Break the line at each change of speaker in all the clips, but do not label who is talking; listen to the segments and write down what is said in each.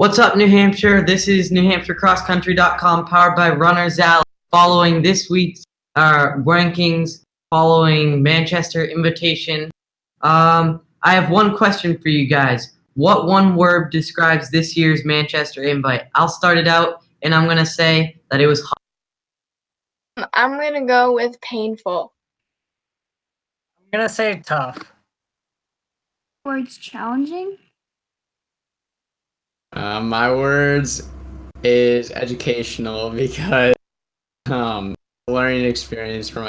What's up, New Hampshire? This is NewHampshireCrossCountry.com, powered by Runners Alley. Following this week's rankings, following Manchester Invitation, I have one question for you guys. What one word describes this year's Manchester Invite? I'll start it out, and I'm going to say that it was hot.
I'm going to go with painful.
I'm going to say tough.
Words challenging?
My words is educational because learning experience for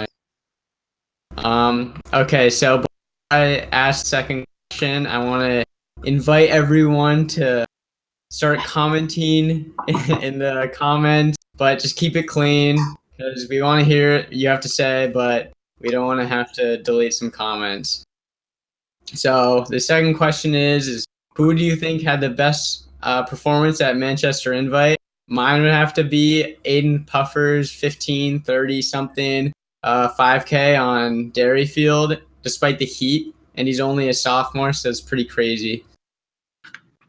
my okay, so before I ask the second question, I want to invite everyone to start commenting in the comments, but just keep it clean because we want to hear what you have to say, but we don't want to have to delete some comments. So the second question is who do you think had the best performance at Manchester Invite? Mine would have to be Aiden Puffer's 15:30 something 5K on Dairyfield, despite the heat, and he's only a sophomore, so it's pretty crazy.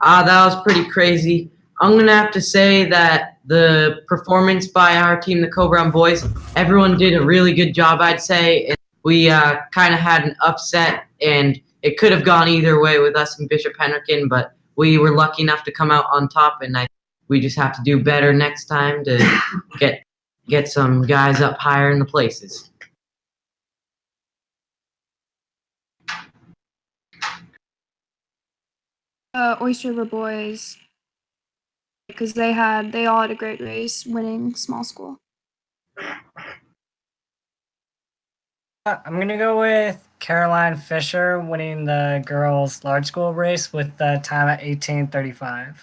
That was pretty crazy. I'm going to have to say that the performance by our team, the Co-Brown Boys, everyone did a really good job, I'd say. And we kind of had an upset, and it could have gone either way with us and Bishop Henrikin, but we were lucky enough to come out on top, and we just have to do better next time to get some guys up higher in the places.
Oyster River Boys, because they all had a great race winning small school.
I'm going to go with Caroline Fisher winning the girls' large school race with the time at 18:35.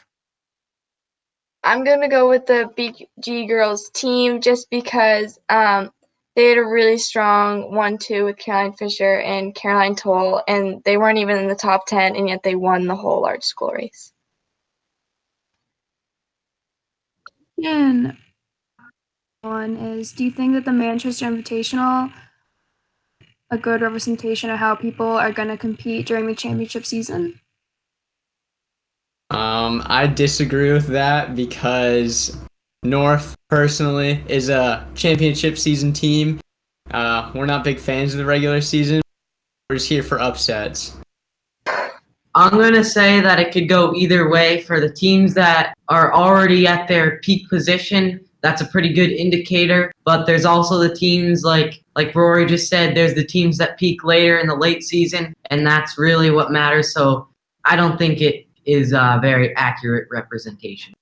I'm going to go with the BG girls team just because they had a really strong 1-2 with Caroline Fisher and Caroline Toll, and they weren't even in the top 10, and yet they won the whole large school race.
And one is, do you think that the Manchester Invitational a good representation of how people are going to compete during the championship season?
I disagree with that because North personally is a championship season team. We're not big fans of the regular season. We're just here for upsets.
I'm going to say that it could go either way. For the teams that are already at their peak position, that's a pretty good indicator. But there's also the teams like Rory just said, there's the teams that peak later in the late season, and that's really what matters. So I don't think it is a very accurate representation.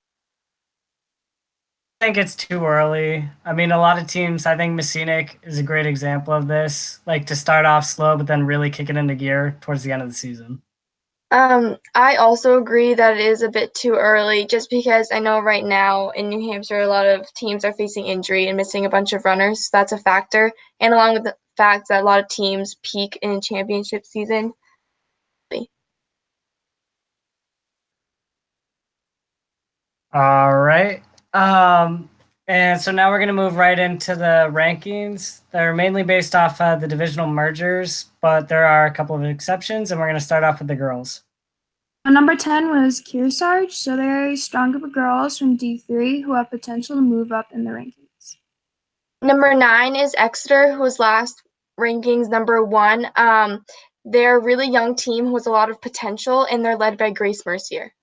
I think it's too early. I mean, a lot of teams, I think Messinic is a great example of this, like to start off slow, but then really kick it into gear towards the end of the season.
I also agree that it is a bit too early just because I know right now in New Hampshire a lot of teams are facing injury and missing a bunch of runners. So that's a factor. And along with the fact that a lot of teams peak in championship season.
All right. And so now we're going to move right into the rankings. They're mainly based off the divisional mergers, but there are a couple of exceptions, and we're going to start off with the girls.
Number 10 was Kearsarge, so they're a strong group of girls from D3 who have potential to move up in the rankings.
Number 9 is Exeter, who was last rankings number 1. They're a really young team who has a lot of potential, and they're led by Grace Mercier.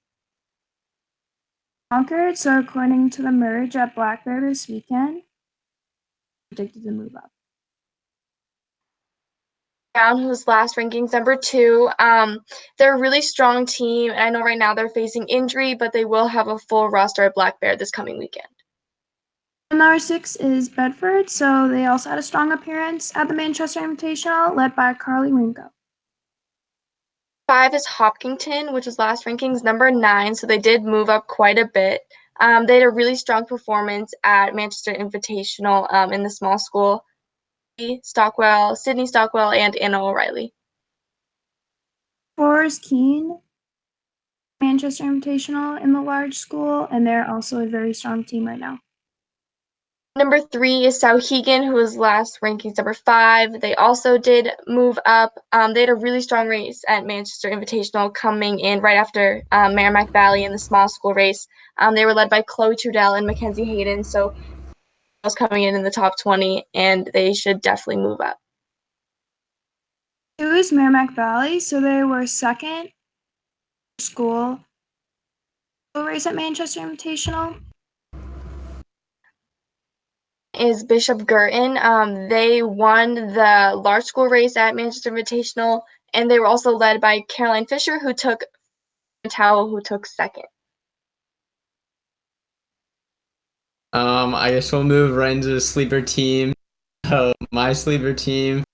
Concord, so according to the merge at Black Bear this weekend, predicted to move up.
Brown, who's last rankings number 2. They're a really strong team, and I know right now they're facing injury, but they will have a full roster at Black Bear this coming weekend.
Number 6 is Bedford, so they also had a strong appearance at the Manchester Invitational, led by Carly Ringo.
5 is Hopkinton, which was last rankings number 9, so they did move up quite a bit. They had a really strong performance at Manchester Invitational in the small school. Sydney Stockwell, and Anna O'Reilly.
4 is Keene, Manchester Invitational in the large school, and they're also a very strong team right now.
Number 3 is Sauhegan, who was last rankings number 5. They also did move up. They had a really strong race at Manchester Invitational coming in right after Merrimack Valley in the small school race. They were led by Chloe Trudell and Mackenzie Hayden, so was coming in the top 20, and they should definitely move up.
It was Merrimack Valley, so they were second school race at Manchester Invitational.
Is Bishop Girton. They won the large school race at Manchester Invitational, and they were also led by Caroline Fisher, who took Towel, who took second.
I guess we'll move right into the sleeper team. So my sleeper team is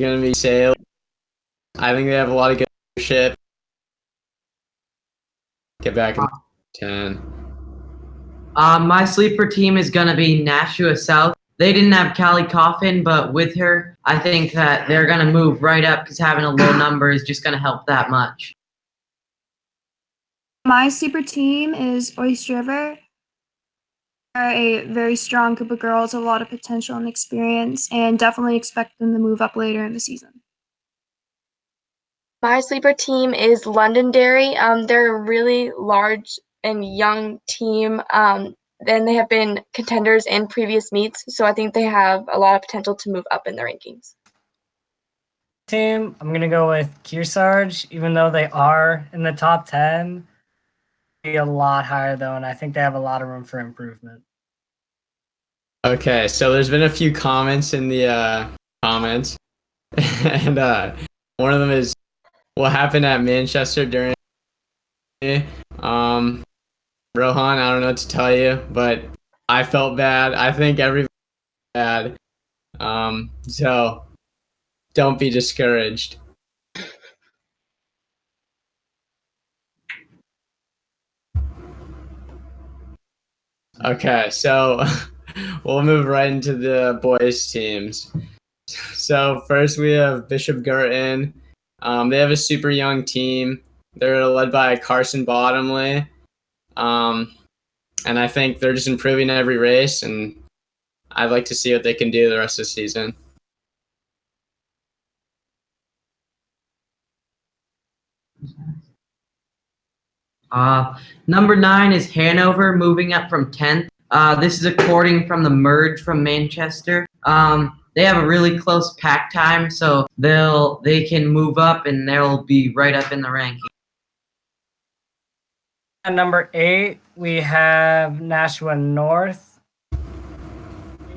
gonna be Sale. I think they have a lot of good leadership. Get back in 10.
My sleeper team is gonna be Nashua South. They didn't have Callie Coffin, but with her, I think that they're gonna move right up because having a low number is just gonna help that much.
My sleeper team is Oyster River. They're a very strong group of girls, a lot of potential and experience, and definitely expect them to move up later in the season.
My sleeper team is Londonderry. They're a really large and young team. Then they have been contenders in previous meets, so I think they have a lot of potential to move up in the rankings.
Team, I'm gonna go with Kearsarge, even though they are in the top 10. Be a lot higher though, and I think they have a lot of room for improvement.
Okay, so there's been a few comments in the comments, and one of them is what happened at Manchester during. Rohan, I don't know what to tell you, but I felt bad. I think everybody felt bad. So don't be discouraged. Okay, so we'll move right into the boys' teams. So first we have Bishop Girton. They have a super young team. They're led by Carson Bottomley. And I think they're just improving every race, and I'd like to see what they can do the rest of the season.
Number 9 is Hanover, moving up from 10th. This is according from the merge from Manchester. They have a really close pack time, so they can move up and they'll be right up in the ranking.
At number 8, we have Nashua North.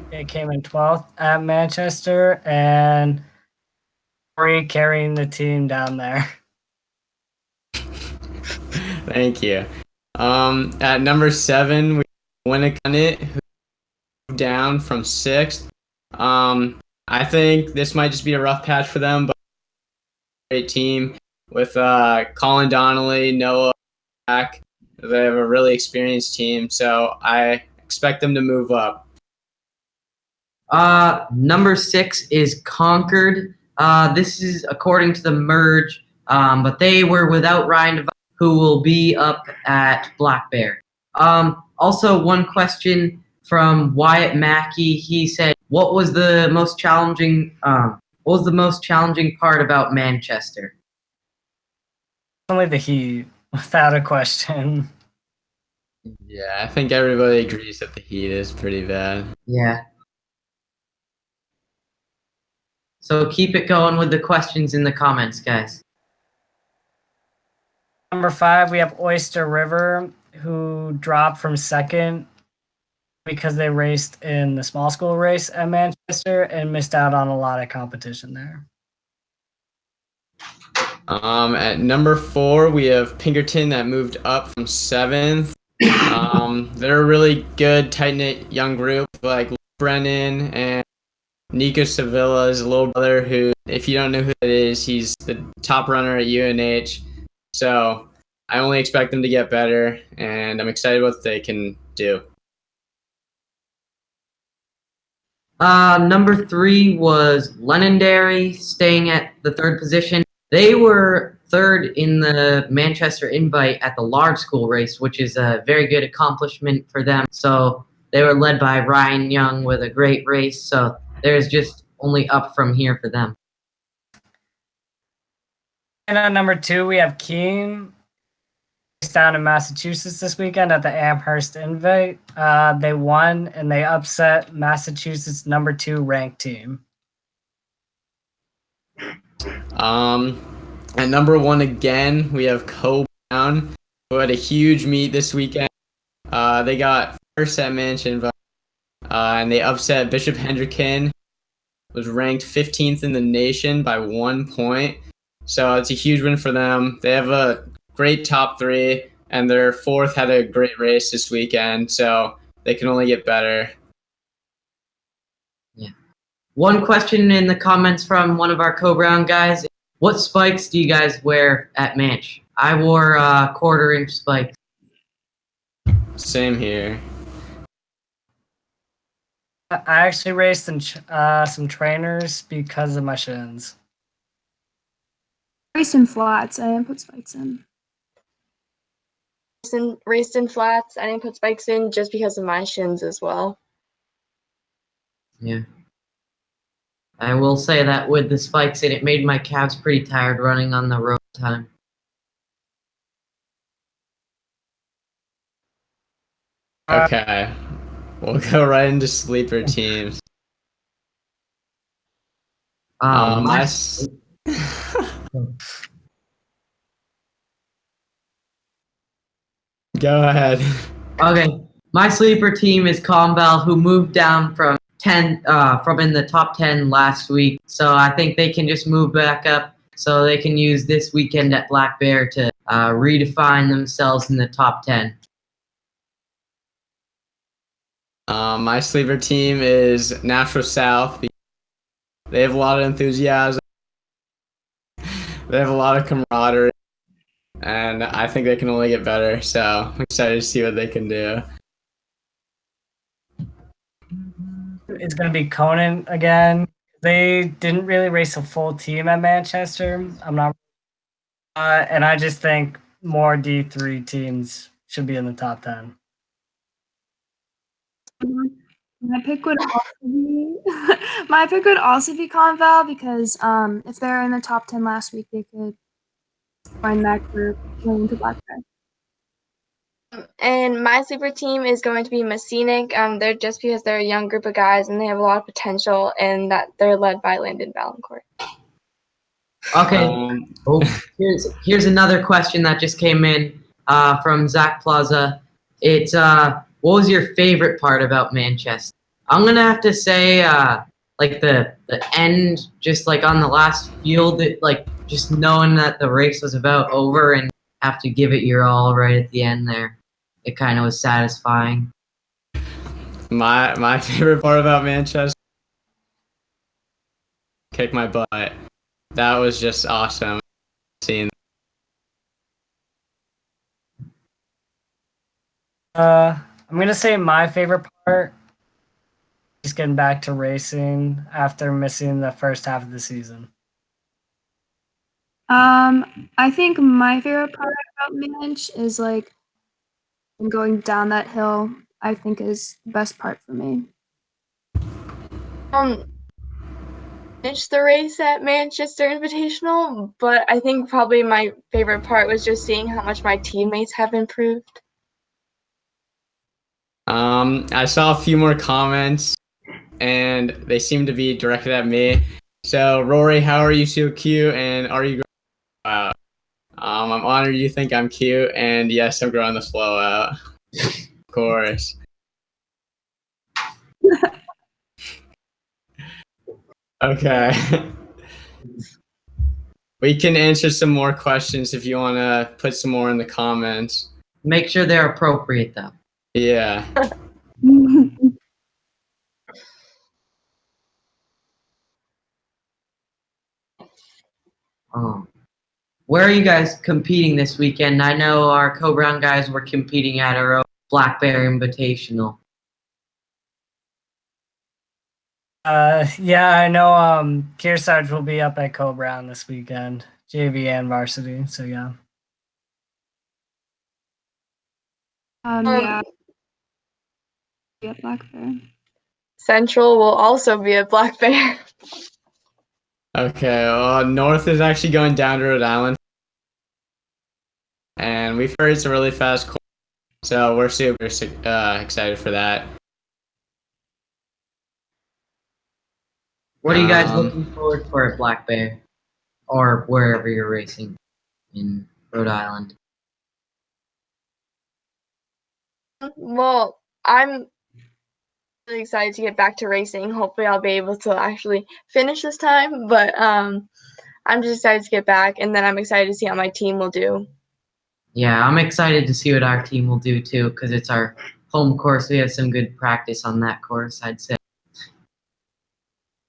They came in 12th at Manchester, and Corey carrying the team down there.
Thank you. At number 7, we have Winnicott, who moved down from 6th. I think this might just be a rough patch for them, but great team with Colin Donnelly, Noah back. They have a really experienced team, so I expect them to move up.
Number 6 is Concord. This is according to the merge, but they were without Ryan Devine, who will be up at Black Bear. Also, one question from Wyatt Mackey. He said, "What was the most challenging? What was the most challenging part about Manchester?"
Only the heat, without a question.
Yeah, I think everybody agrees that the heat is pretty bad.
Yeah. So keep it going with the questions in the comments, guys.
Number 5, we have Oyster River, who dropped from 2nd because they raced in the small school race at Manchester and missed out on a lot of competition there.
At number 4, we have Pinkerton that moved up from 7th. They're a really good, tight-knit young group, like Brennan and Nico Sevilla's little brother, who, if you don't know who that is, he's the top runner at UNH. So I only expect them to get better, and I'm excited what they can do.
Number 3 was Londonderry, staying at the 3rd position. They were 3rd in the Manchester Invite at the large school race, which is a very good accomplishment for them. So they were led by Ryan Young with a great race. So there's just only up from here for them.
And at number 2, we have Keene. Down in Massachusetts this weekend at the Amherst Invite. They won and they upset Massachusetts' number 2 ranked team.
At number 1 again, we have Coe-Brown, who had a huge meet this weekend. They got first at Mansion, and they upset Bishop Hendricken, was ranked 15th in the nation by 1 point. So it's a huge win for them. They have a great top 3, and their 4th had a great race this weekend, so they can only get better.
Yeah. One question in the comments from one of our Coe-Brown guys: what spikes do you guys wear at Manch? I wore 1/4-inch spikes.
Same here.
I actually raced in some trainers because of my shins.
Raced in flats. I didn't put spikes in.
Raced in flats. I didn't put spikes in just because of my shins as well.
Yeah. I will say that with the spikes in, it made my calves pretty tired running on the road time.
Okay. We'll go right into sleeper teams.
My-
Go ahead.
Okay, my sleeper team is Combell, who moved down from in the top 10 last week. So I think they can just move back up, so they can use this weekend at Black Bear to redefine themselves in the top 10.
My sleeper team is Natural South. They have a lot of enthusiasm. They have a lot of camaraderie, and I think they can only get better. So I'm excited to see what they can do.
It's going to be Conan again. They didn't really race a full team at Manchester. And I just think more D3 teams should be in the top 10.
My pick would also be my pick would also be Conval because if they're in the top 10 last week, they could find that group going to Black Bear.
And my sleeper team is going to be Messinic. They're just because they're a young group of guys and they have a lot of potential, and that they're led by Landon Valancourt.
Okay. Here's another question that just came in from Zach Plaza. It's what was your favorite part about Manchester? I'm gonna have to say like the end, just like on the last field, like just knowing that the race was about over and have to give it your all right at the end there. It kind of was satisfying.
My favorite part about Manchester, kick my butt. That was just awesome seeing.
I'm gonna say my favorite part is getting back to racing after missing the first half of the season.
I think my favorite part about Manch is like going down that hill. I think is the best part for me.
Finished the race at Manchester Invitational, but I think probably my favorite part was just seeing how much my teammates have improved.
I saw a few more comments, and they seem to be directed at me. So, Rory, how are you so cute, and are you growing out? I'm honored you think I'm cute, and yes, I'm growing the flow out. Of course. Okay. We can answer some more questions if you want to put some more in the comments.
Make sure they're appropriate though.
Yeah.
Where are you guys competing this weekend? I know our Coe-Brown guys were competing at our own Black Bear Invitational.
Yeah, I know Kearsarge will be up at Coe-Brown this weekend, JV and varsity, so yeah.
Yeah. Yeah, Black Bear.
Central will also be at Black Bear.
Okay, well, North is actually going down to Rhode Island. And we've heard it's a really fast course, so we're super excited for that.
What are you guys
Um,
looking forward for at Black Bear, or wherever you're racing in Rhode Island?
Well, I'm really excited to get back to racing. Hopefully, I'll be able to actually finish this time. But I'm just excited to get back, and then I'm excited to see how my team will do.
Yeah, I'm excited to see what our team will do too, because it's our home course. We have some good practice on that course, I'd say.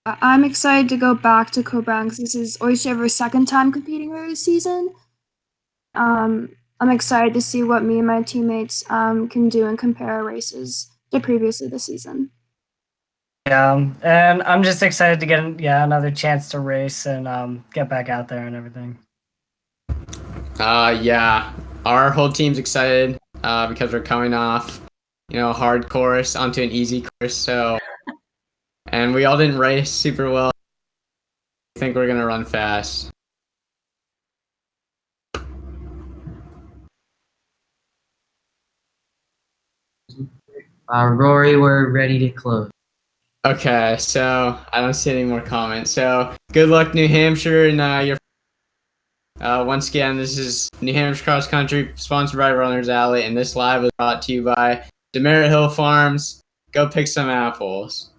I'm excited to go back to Coburn because this is Oyster River's second time competing this season. I'm excited to see what me and my teammates can do and compare our races to previously this season.
Yeah, and I'm just excited to get another chance to race and get back out there and everything.
yeah, our whole team's excited because we're coming off, a hard course onto an easy course. So, and we all didn't race super well. I think we're gonna run fast.
Rory, we're ready to close.
Okay, so I don't see any more comments. So good luck, New Hampshire, and your. Once again, this is New Hampshire Cross Country, sponsored by Runner's Alley, and this live was brought to you by Demerit Hill Farms. Go pick some apples.